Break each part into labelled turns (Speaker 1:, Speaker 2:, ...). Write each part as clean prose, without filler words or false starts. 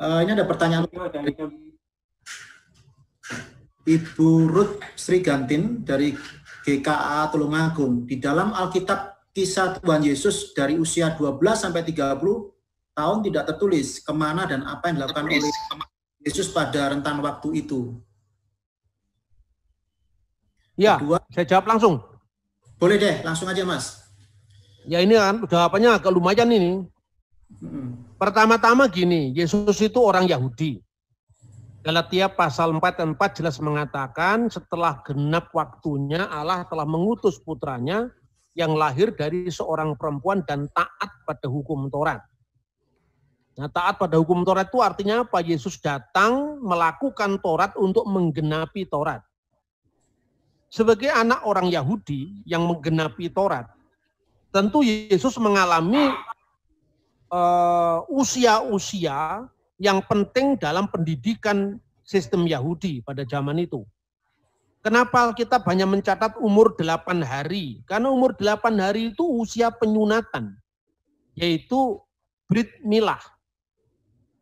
Speaker 1: Ini ada pertanyaan dari Ibu Ruth Sri Gantin dari GKA Tulungagung. Di dalam Alkitab kisah Tuhan Yesus dari usia 12 sampai 30 tahun tidak tertulis kemana dan apa yang dilakukan oleh Yesus pada rentan waktu itu.
Speaker 2: Ya, kedua, saya jawab langsung.
Speaker 1: Boleh deh, langsung aja Mas.
Speaker 2: Ya ini kan jawabannya agak lumayan ini. Pertama-tama gini, Yesus itu orang Yahudi. Galatia pasal 4 dan 4 jelas mengatakan setelah genap waktunya Allah telah mengutus putranya yang lahir dari seorang perempuan dan taat pada hukum Taurat. Nah, taat pada hukum Taurat itu artinya apa? Yesus datang melakukan Taurat untuk menggenapi Taurat. Sebagai anak orang Yahudi yang menggenapi Taurat, tentu Yesus mengalami usia-usia yang penting dalam pendidikan sistem Yahudi pada zaman itu. Kenapa kita banyak mencatat umur 8 hari? Karena umur 8 hari itu usia penyunatan, yaitu Brit Milah.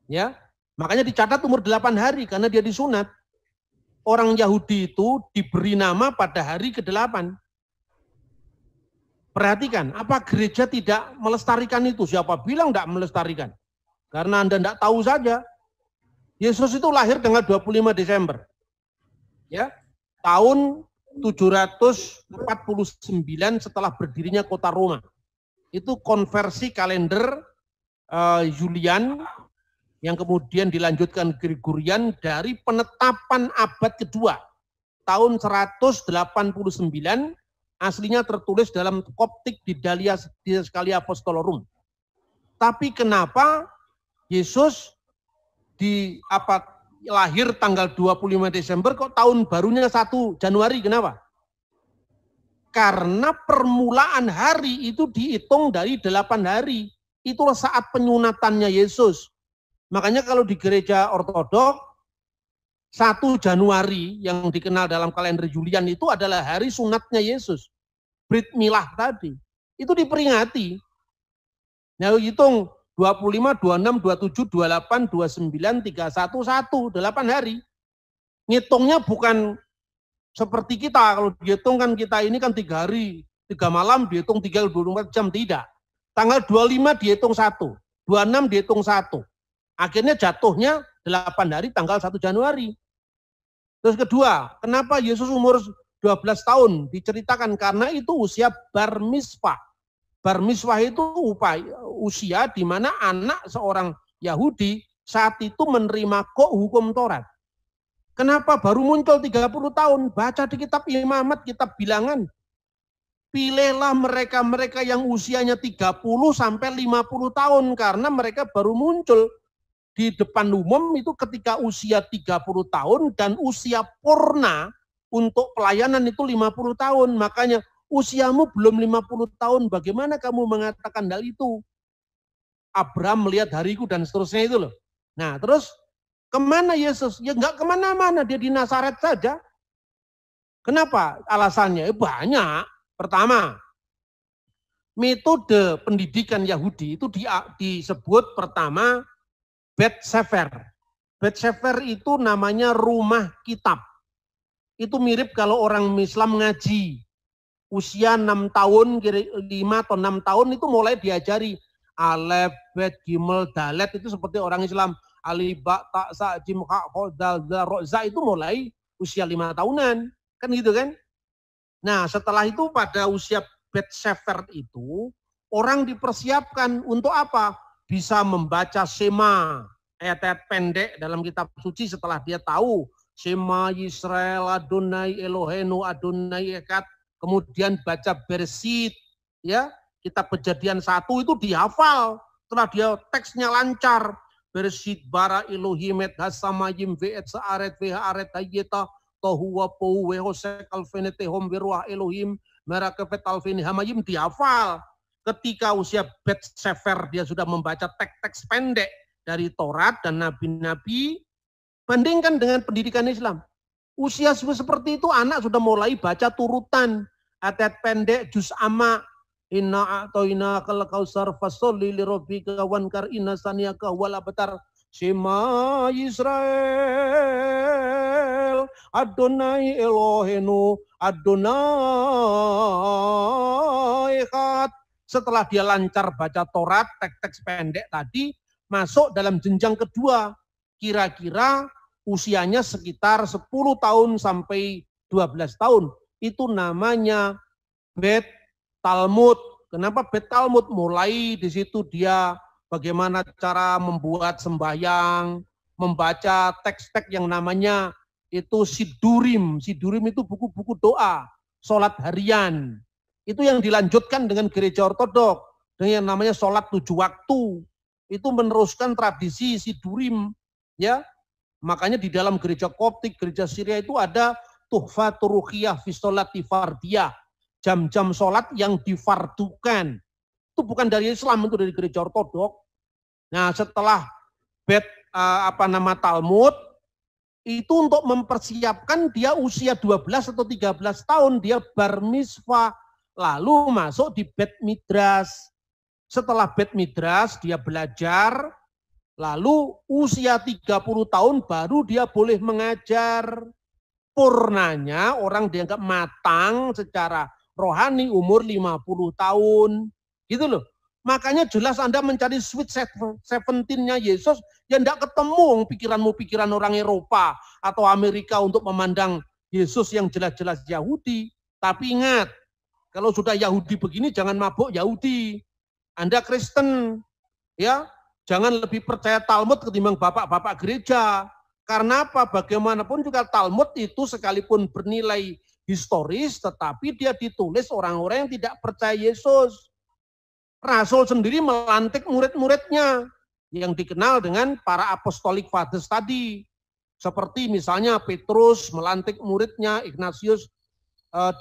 Speaker 2: Ya, makanya dicatat umur 8 hari karena dia disunat. Orang Yahudi itu diberi nama pada hari ke-8. Perhatikan, apa gereja tidak melestarikan itu? Siapa bilang tidak melestarikan? Karena Anda tidak tahu saja. Yesus itu lahir tanggal 25 Desember. Ya, tahun 749 setelah berdirinya kota Roma. Itu konversi kalender Julian yang kemudian dilanjutkan Gregorian dari penetapan abad kedua. Tahun 189 aslinya tertulis dalam Koptik di Didaskalia Apostolorum. Tapi kenapa Yesus lahir tanggal 25 Desember kok tahun barunya 1 Januari? Kenapa? Karena permulaan hari itu dihitung dari 8 hari. Itulah saat penyunatannya Yesus. Makanya kalau di gereja ortodok 1 Januari yang dikenal dalam kalender Julian itu adalah hari sunatnya Yesus. Brit Milah tadi. Itu diperingati. Nah, hitung 25, 26, 27, 28, 29, 31, 1, 8 hari. Ngitungnya bukan seperti kita. Kalau dihitung kan kita ini kan 3 hari, 3 malam dihitung 24 jam. Tidak. Tanggal 25 dihitung 1, 26 dihitung 1. Akhirnya jatuhnya 8 hari tanggal 1 Januari. Terus kedua, kenapa Yesus umur 12 tahun? Diceritakan karena itu usia bar mitzvah. Bar mitzvah itu usia di mana anak seorang Yahudi saat itu menerima hukum Taurat. Kenapa baru muncul 30 tahun? Baca di kitab Imamat, kitab bilangan. Pilihlah mereka-mereka yang usianya 30 sampai 50 tahun karena mereka baru muncul di depan umum itu ketika usia 30 tahun dan usia purna untuk pelayanan itu 50 tahun. Makanya usiamu belum 50 tahun, bagaimana kamu mengatakan hal itu? Abraham melihat hariku dan seterusnya itu loh. Nah terus kemana Yesus? Ya nggak kemana-mana, dia di Nazaret saja. Kenapa? Alasannya banyak. Pertama, metode pendidikan Yahudi itu disebut pertama Bet Sefer. Bet Sefer itu namanya rumah kitab. Itu mirip kalau orang Islam ngaji. Usia 6 tahun, 5 atau 6 tahun itu mulai diajari. Alef, Bet, Gimel, Dalet itu seperti orang Islam. Alif, Ba, Ta, Sa, Jim, Ha, Ho, Dal, Za, Ro, Za itu mulai usia 5 tahunan. Kan gitu kan? Nah setelah itu pada usia Bet Sefer itu, orang dipersiapkan untuk apa? Bisa membaca Shema, ayat-ayat pendek dalam kitab suci setelah dia tahu Shema Yisrael Adonai Elohenu Adonai Echad, kemudian baca Bereshit, ya kitab Kejadian 1 itu dihafal setelah dia teksnya lancar. Bereshit bara Elohim et hasamayim ve'et sa'aret ve'aret hayyeta tohu wa pohu wehosek alfenetehom veruah Elohim merakefet alfeni hamayim dihafal. Ketika usia Bet Sefer dia sudah membaca teks-teks pendek dari Taurat dan nabi-nabi. Bandingkan dengan pendidikan Islam. Usia seperti itu anak sudah mulai baca turutan. Ayat pendek, juz amma. Inna a'toina kal kausar fasolli li rabbika wankar inna saniyaka wal abtar. Shema Yisrael, Adonai Elohenu, Adonai Echad. Setelah dia lancar baca Taurat, teks-teks pendek tadi, masuk dalam jenjang kedua. Kira-kira usianya sekitar 10 tahun sampai 12 tahun. Itu namanya Bet Talmud. Kenapa Bet Talmud? Mulai di situ dia bagaimana cara membuat sembahyang, membaca teks-teks yang namanya itu Sidurim. Sidurim itu buku-buku doa, sholat harian. Itu yang dilanjutkan dengan gereja ortodok, dengan yang namanya sholat 7 waktu. Itu meneruskan tradisi Sidurim. Ya, makanya di dalam gereja Koptik, gereja Syria itu ada Tuhfatur Ruqyah fi sholati fardiyah. Jam-jam sholat yang difardukan. Itu bukan dari Islam, itu dari gereja ortodok. Nah, setelah Talmud, itu untuk mempersiapkan dia usia 12 atau 13 tahun, dia bar mitzvah, lalu masuk di Bet Midras. Setelah Bet Midras, dia belajar, lalu usia 30 tahun baru dia boleh mengajar. Purnanya orang dianggap matang secara rohani umur 50 tahun. Gitu loh. Makanya jelas Anda mencari sweet 17-nya Yesus yang tidak ketemu pikiranmu pikiran orang Eropa atau Amerika untuk memandang Yesus yang jelas-jelas Yahudi. Tapi ingat, kalau sudah Yahudi begini jangan mabuk Yahudi. Anda Kristen, ya, jangan lebih percaya Talmud ketimbang bapak-bapak gereja. Karena apa? Bagaimanapun juga Talmud itu sekalipun bernilai historis, tetapi dia ditulis orang-orang yang tidak percaya Yesus. Rasul sendiri melantik murid-muridnya yang dikenal dengan para apostolic fathers tadi. Seperti misalnya Petrus melantik muridnya Ignatius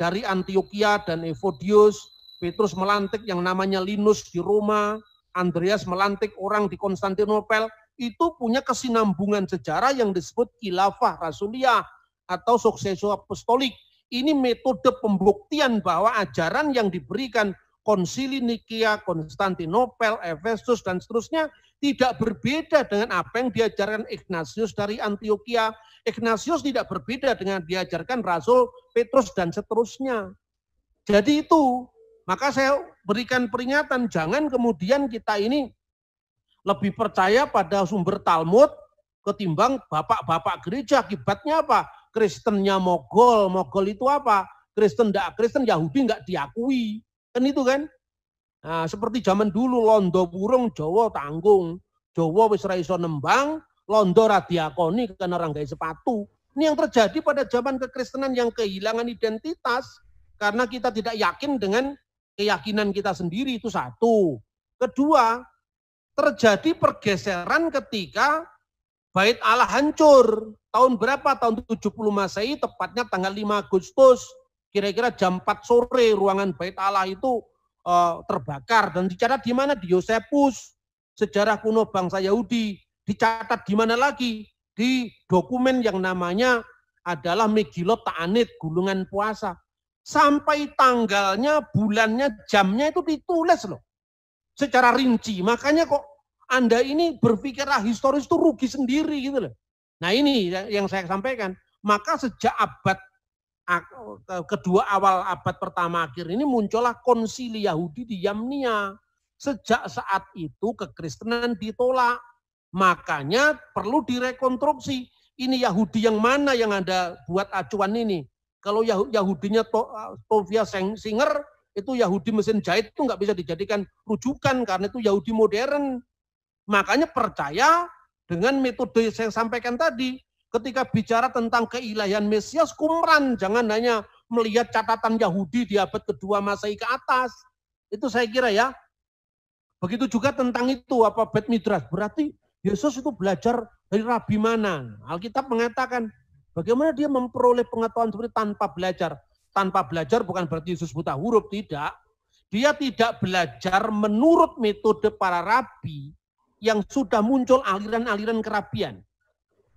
Speaker 2: dari Antioquia dan Evodius. Petrus melantik yang namanya Linus di Roma. Andreas melantik orang di Konstantinopel. Itu punya kesinambungan sejarah yang disebut khilafah rasuliyah atau suksesio apostolik. Ini metode pembuktian bahwa ajaran yang diberikan Konsili Nikia, Konstantinopel, Efesus, dan seterusnya tidak berbeda dengan apa yang diajarkan Ignatius dari Antioquia. Ignatius tidak berbeda dengan diajarkan Rasul Petrus dan seterusnya. Jadi itu, maka saya berikan peringatan, jangan kemudian kita ini lebih percaya pada sumber Talmud ketimbang bapak-bapak gereja. Akibatnya apa? Kristennya mogol. Mogol itu apa? Kristen enggak Kristen, Yahudi enggak diakui. Kan itu kan? Nah, seperti zaman dulu londo burung Jawa tanggung. Jawa wis ra iso nembang, londo ra diakoni karena orang gawe sepatu. Ini yang terjadi pada zaman kekristenan yang kehilangan identitas karena kita tidak yakin dengan keyakinan kita sendiri, itu satu. Kedua, terjadi pergeseran ketika Bait Allah hancur. Tahun berapa? Tahun 70 Masehi, tepatnya tanggal 5 Agustus. Kira-kira jam 4 sore ruangan Bait Allah itu terbakar. Dan dicatat di mana? Di Yosefus, sejarah kuno bangsa Yahudi. Dicatat di mana lagi? Di dokumen yang namanya adalah Megillot Ta'anit, gulungan puasa. Sampai tanggalnya, bulannya, jamnya itu ditulis loh. Secara rinci. Makanya kok Anda ini berpikirlah historis itu rugi sendiri gitu loh. Nah ini yang saya sampaikan. Maka sejak abad kedua awal abad pertama akhir ini muncullah konsili Yahudi di Yamnia. Sejak saat itu kekristenan ditolak. Makanya perlu direkonstruksi. Ini Yahudi yang mana yang Anda buat acuan ini? Kalau Yahudinya Tovia Singer, itu Yahudi mesin jahit itu nggak bisa dijadikan rujukan karena itu Yahudi modern. Makanya percaya dengan metode yang saya sampaikan tadi. Ketika bicara tentang keilahian Mesias, Qumran. Jangan hanya melihat catatan Yahudi di abad kedua Masehi ke atas. Itu saya kira ya. Begitu juga tentang itu, Bet Midras. Berarti Yesus itu belajar dari rabi mana? Alkitab mengatakan, bagaimana dia memperoleh pengetahuan seperti tanpa belajar. Tanpa belajar bukan berarti Yesus buta huruf, tidak. Dia tidak belajar menurut metode para rabi yang sudah muncul aliran-aliran kerabian.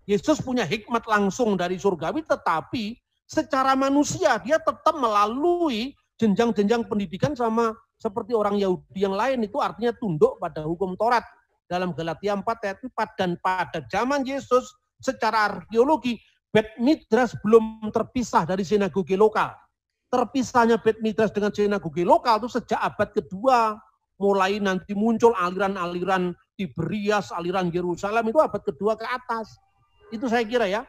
Speaker 2: Yesus punya hikmat langsung dari surgawi, tetapi secara manusia dia tetap melalui jenjang-jenjang pendidikan sama seperti orang Yahudi yang lain. Itu artinya tunduk pada hukum Taurat. dalam Galatia 4 ayat 4, dan pada zaman Yesus secara arkeologi Bet Midrash belum terpisah dari sinagoge lokal. Terpisahnya Bet Midrash dengan sinagoge lokal itu sejak abad kedua, mulai nanti muncul aliran-aliran Tiberias, aliran Yerusalem itu abad kedua ke atas. Itu saya kira ya.